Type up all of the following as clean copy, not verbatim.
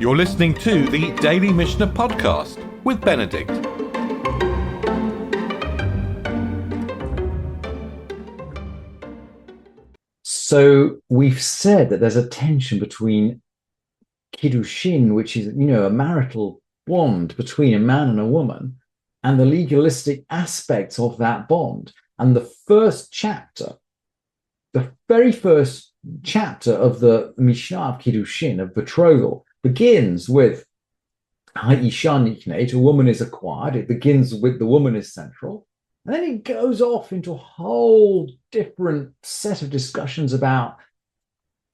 You're listening to the Daily Mishnah Podcast with Benedict. So we've said that there's a tension between Kiddushin, which is, a marital bond between a man and a woman, and the legalistic aspects of that bond. And the very first chapter of the Mishnah of Kiddushin, of betrothal, begins with Ha'isha nikneit, a woman is acquired. It begins with the woman is central. And then it goes off into a whole different set of discussions about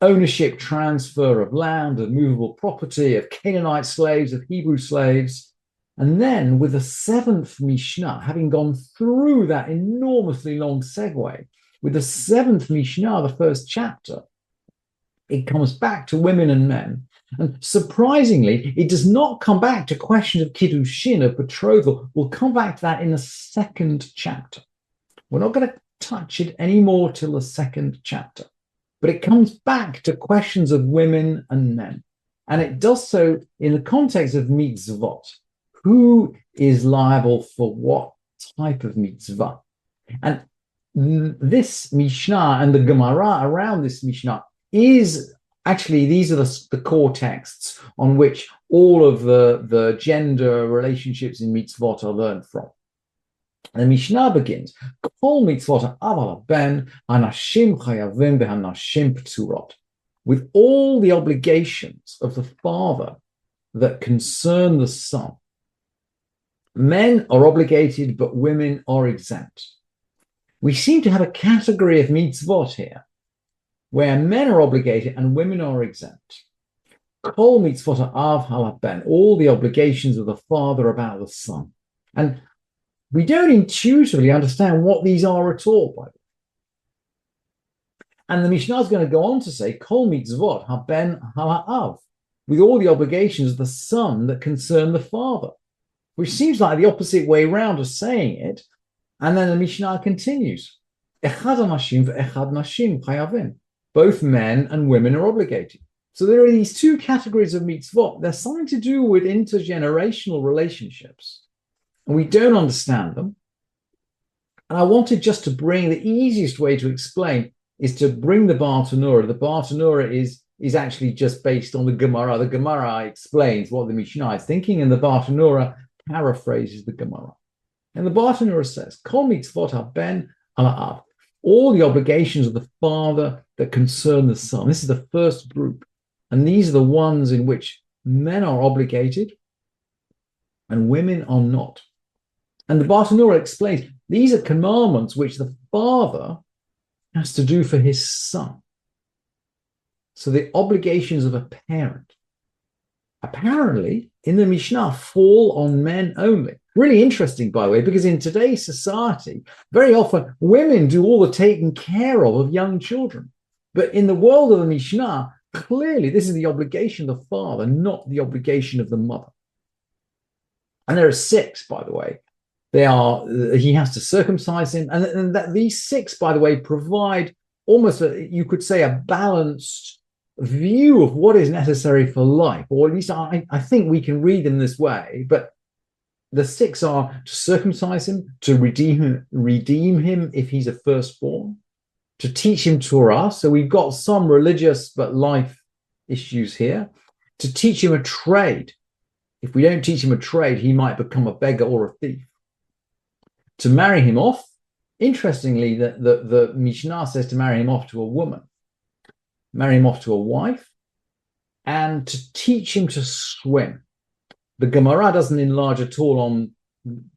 ownership, transfer of land, of movable property, of Canaanite slaves, of Hebrew slaves. And then with the seventh Mishnah, having gone through that enormously long segue, with the seventh Mishnah, the first chapter, it comes back to women and men. And surprisingly, it does not come back to questions of Kiddushin, of betrothal. We'll come back to that in the second chapter. We're not going to touch it anymore till the second chapter. But it comes back to questions of women and men. And it does so in the context of mitzvot. Who is liable for what type of mitzvah? And this Mishnah and the Gemara around this Mishnah is actually, these are the core texts on which all of the gender relationships in mitzvot are learned from. And the Mishnah begins, Kol mitzvot ha'av ben hanashim chayavim v'hanashim p'turot. With all the obligations of the father that concern the son, men are obligated, but women are exempt. We seem to have a category of mitzvot here, where men are obligated and women are exempt. Kol mitzvot ha'av ha'al ben, all the obligations of the father about the son. And we don't intuitively understand what these are at all, by the way. And the Mishnah is going to go on to say, Kol mitzvot ha'ben ha'av, with all the obligations of the son that concern the father, which seems like the opposite way round of saying it. And then the Mishnah continues, Echad hanashim ve'echad nashim chayavim. Both men and women are obligated. So there are these two categories of mitzvot. They're something to do with intergenerational relationships. And we don't understand them. And I wanted just to bring, the easiest way to explain is to bring the Bartanura. The Bartanura is actually just based on the Gemara. The Gemara explains what the Mishnah is thinking, and the Bartanura paraphrases the Gemara. And the Bartanura says, Kol mitzvot haben ala'av. All the obligations of the father that concern the son. This is the first group. And these are the ones in which men are obligated and women are not. And the Bartanura explains these are commandments which the father has to do for his son. So the obligations of a parent, apparently, in the Mishnah, fall on men only. Really interesting, by the way, because in today's society, very often women do all the taking care of young children. But in the world of the Mishnah, clearly this is the obligation of the father, not the obligation of the mother. And there are 6, by the way. He has to circumcise him. And these 6, by the way, provide almost, you could say, a balanced view of what is necessary for life. Or at least I think we can read them this way. But the 6 are to circumcise him, to redeem him if he's a firstborn, to teach him Torah. So we've got some religious but life issues here. To teach him a trade. If we don't teach him a trade, he might become a beggar or a thief. To marry him off. Interestingly, the Mishnah says to marry him off to a woman. Marry him off to a wife. And to teach him to swim. The Gemara doesn't enlarge at all on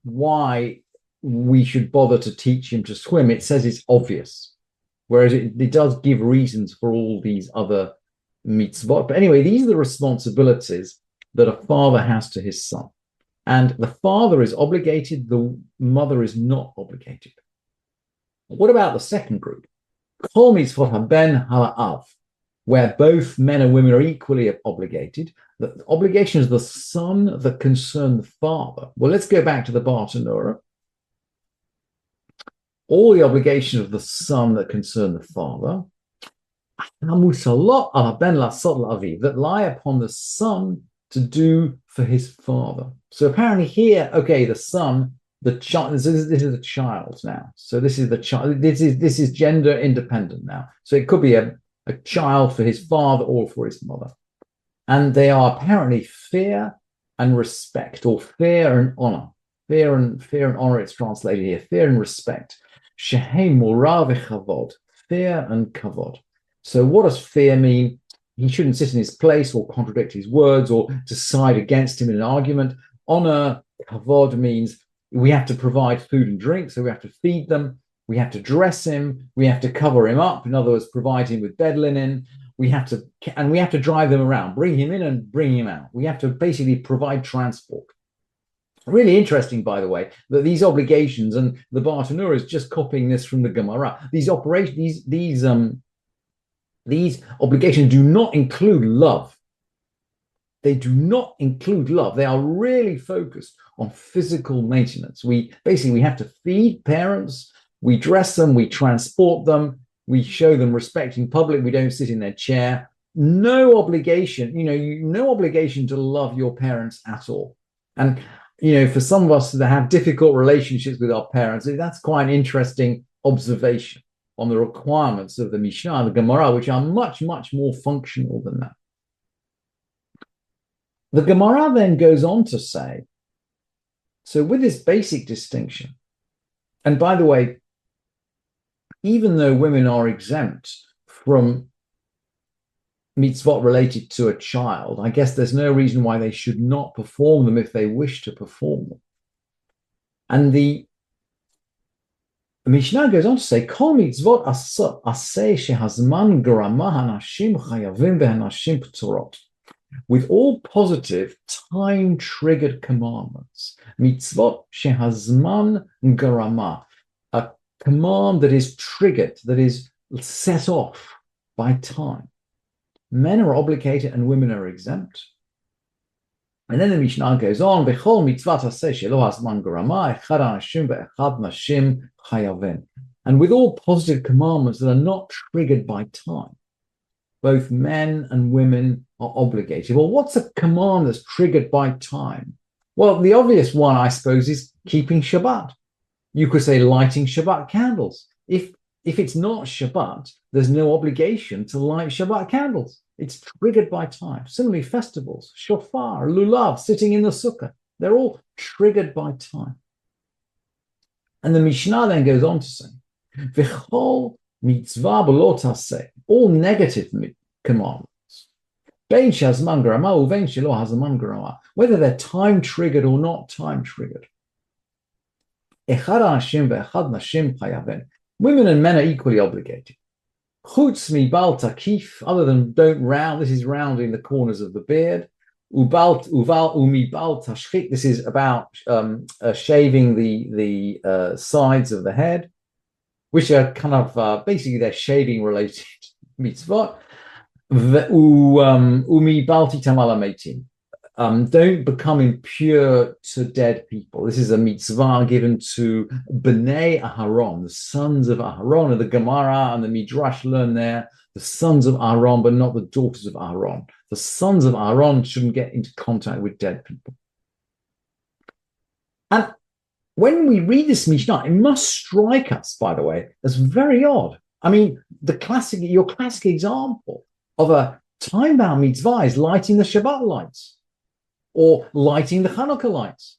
why we should bother to teach him to swim. It says it's obvious, whereas it does give reasons for all these other mitzvot. But anyway, these are the responsibilities that a father has to his son. And the father is obligated, the mother is not obligated. What about the second group? Kol mitzvot haben hala'av, where both men and women are equally obligated. The obligations of the son that concern the father. Well, let's go back to the Bartanura. All the obligations of the son that concern the father. That lie upon the son to do for his father. So apparently here, okay, the son, the child, this is a child now. So this is the child, this is gender independent now. So it could be a child for his father or for his mother. And they are apparently fear and respect, or fear and honor. Fear and honor, it's translated here. Fear and respect. Shehem mora v'chavod. Fear and kavod. So what does fear mean? He shouldn't sit in his place or contradict his words or decide against him in an argument. Honor, kavod, means we have to provide food and drink, so we have to feed them. We have to dress him. We have to cover him up. In other words, provide him with bed linen. We have to drive them around, bring him in and bring him out. We have to basically provide transport. Really interesting, by the way, that these obligations, and the Bartanura is just copying this from the Gemara. These obligations do not include love. They do not include love. They are really focused on physical maintenance. We have to feed parents. We dress them. We transport them. We show them respect in public. We don't sit in their chair. No obligation, no obligation to love your parents at all. And, for some of us that have difficult relationships with our parents, that's quite an interesting observation on the requirements of the Mishnah and the Gemara, which are much, much more functional than that. The Gemara then goes on to say, so with this basic distinction, and by the way, even though women are exempt from mitzvot related to a child, I guess there's no reason why they should not perform them if they wish to perform them. And the Mishnah goes on to say, Kol mitzvot aseh shehazman garama hanashim chayavim vehanashim p'torot. With all positive time-triggered commandments, mitzvot shehazman garama, a command that is triggered, that is set off by time. Men are obligated and women are exempt. And then the Mishnah goes on, Bechol mitzvat haseh shelo hazman garama, echad anashim ve'echad nashim chayaven. And with all positive commandments that are not triggered by time, both men and women are obligated. Well, what's a command that's triggered by time? Well, the obvious one, I suppose, is keeping Shabbat. You could say lighting Shabbat candles. If it's not Shabbat, there's no obligation to light Shabbat candles. It's triggered by time. Similarly, festivals, shofar, lulav, sitting in the sukkah, they're all triggered by time. And the Mishnah then goes on to say, V'chol mitzvah b'lo taseh, all negative commandments, bein shehazman garama uvein shelo hazman garama, whether they're time triggered or not time triggered. Echad anashim ve'echad nashim chayaven. Women and men are equally obligated. Chutz mi bal takif, other than don't round, this is rounding the corners of the beard. Uval umi bal tashchit, this is about shaving the sides of the head, which are kind of basically they're shaving related mitzvot. Umi balti tamala metim. Don't become impure to dead people. This is a mitzvah given to Bnei Aharon, the sons of Aharon, and the Gemara and the Midrash learn there, the sons of Aharon, but not the daughters of Aharon. The sons of Aharon shouldn't get into contact with dead people. And when we read this Mishnah, it must strike us, by the way, as very odd. I mean, your classic example of a time-bound mitzvah is lighting the Shabbat lights, or lighting the Hanukkah lights,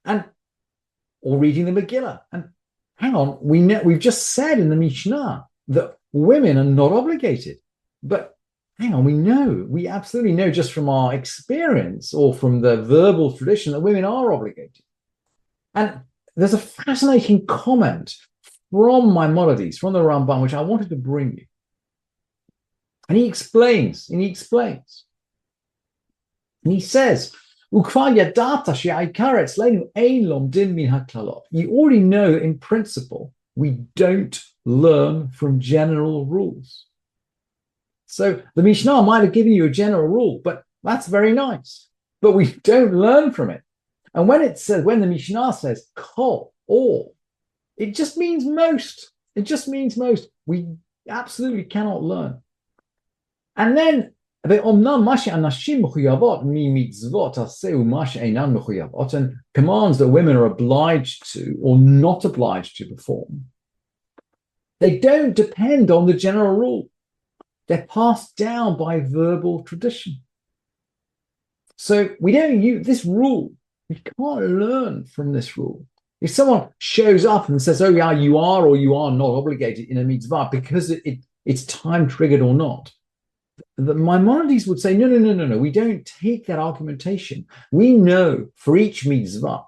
or reading the Megillah. And hang on, we've just said in the Mishnah that women are not obligated. But hang on, we absolutely know just from our experience or from the verbal tradition that women are obligated. And there's a fascinating comment from Maimonides, from the Ramban, which I wanted to bring you. And he explains. And he says, you already know in principle, we don't learn from general rules. So the Mishnah might have given you a general rule, but that's very nice. But we don't learn from it. And when the Mishnah says kol, all, it just means most. It just means most. We absolutely cannot learn. And then ואומנם מה שאנשים מחויבות ממצוות עשה ומה שאינן מחויבות, and commands that women are obliged to or not obliged to perform, they don't depend on the general rule. They're passed down by verbal tradition. So we don't use this rule. We can't learn from this rule. If someone shows up and says, oh yeah, you are or you are not obligated in a mitzvah because it's time triggered or not, the Maimonides would say, no. We don't take that argumentation. We know for each mitzvah,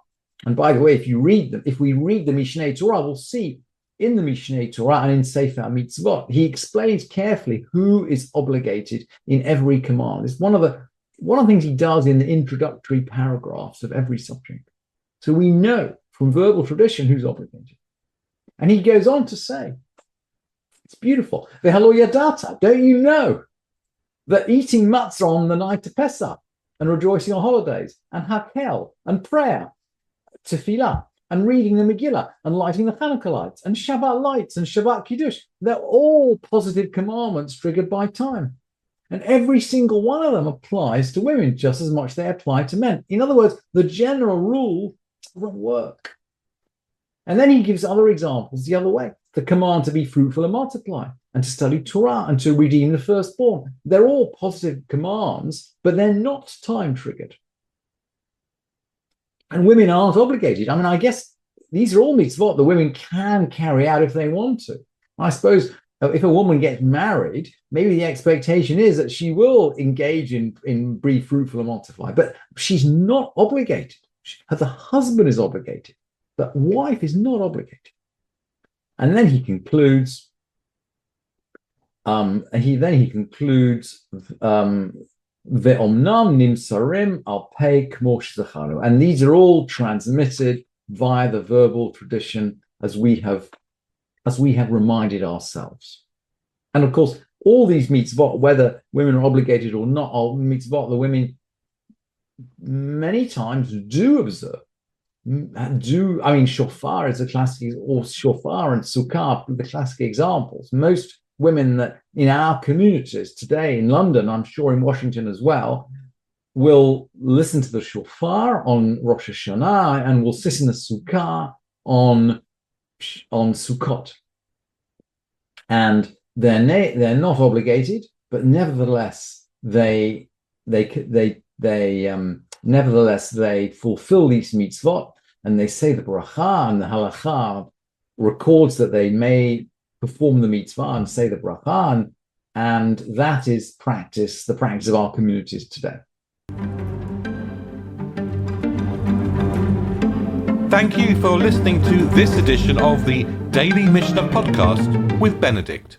and by the way, if we read the Mishneh Torah, we'll see in the Mishneh Torah and in Sefer Mitzvot, he explains carefully who is obligated in every command. It's one of the things he does in the introductory paragraphs of every subject. So we know from verbal tradition who's obligated. And he goes on to say, it's beautiful. V'halo yadata, don't you know that eating matzah on the night of Pesach and rejoicing on holidays and hakel and prayer, tefillah, and reading the Megillah and lighting the Hanukkah lights and Shabbat lights and Shabbat Kiddush, they're all positive commandments triggered by time. And every single one of them applies to women just as much as they apply to men. In other words, the general rule doesn't work. And then he gives other examples the other way. The command to be fruitful and multiply, and to study Torah, and to redeem the firstborn. They're all positive commands, but they're not time triggered. And women aren't obligated. I mean, I guess these are all mitzvot that women can carry out if they want to. I suppose if a woman gets married, maybe the expectation is that she will engage in be fruitful and multiply, but she's not obligated. The husband is obligated. The wife is not obligated. And then he concludes, Ve'omnam nimsarim al pei kmo shezachanu. And these are all transmitted via the verbal tradition as we have reminded ourselves. And of course, all these mitzvot, whether women are obligated or not, are mitzvot the women many times do observe. Shofar is a classic, or shofar and sukkah are the classic examples. Most women that in our communities today in London, I'm sure in Washington as well, will listen to the shofar on Rosh Hashanah and will sit in the sukkah on Sukkot. And they're not obligated, but nevertheless they fulfill these mitzvot, and they say the bracha, and the halacha records that they may perform the mitzvah and say the bracha, and that is the practice of our communities today. Thank you for listening to this edition of the Daily Mishnah Podcast with Benedict.